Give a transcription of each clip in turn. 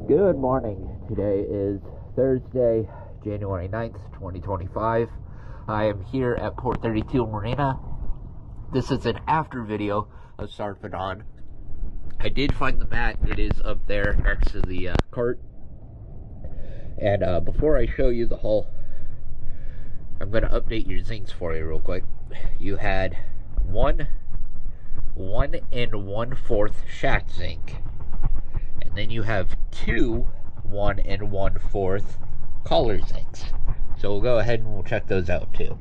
Good morning. Today is Thursday, January 9th, 2025. I am here at Port 32 Marina. This is an after video of Sarpedon. I did find the mat. It is up there next to the cart. And before I show you the hull, I'm going to update your zincs for you real quick. You had 1 1 shaft zinc. And then you have 2 1 1/4 collar zincs. So we'll go ahead and we'll check those out too.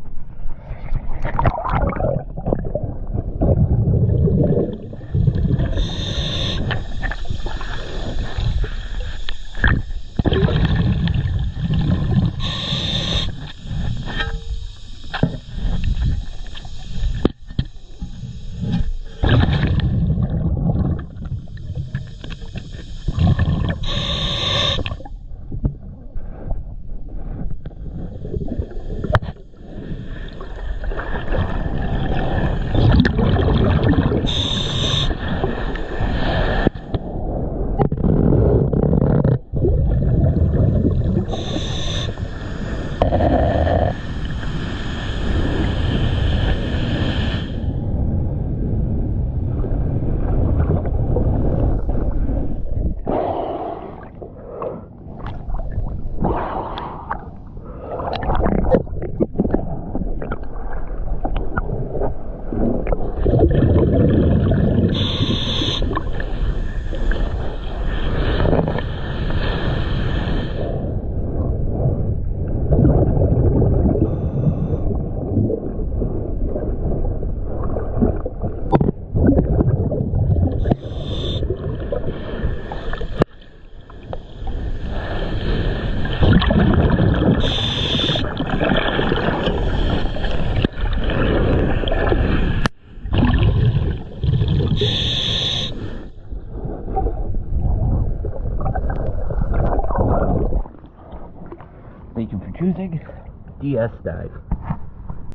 Thank you for choosing DS Dive.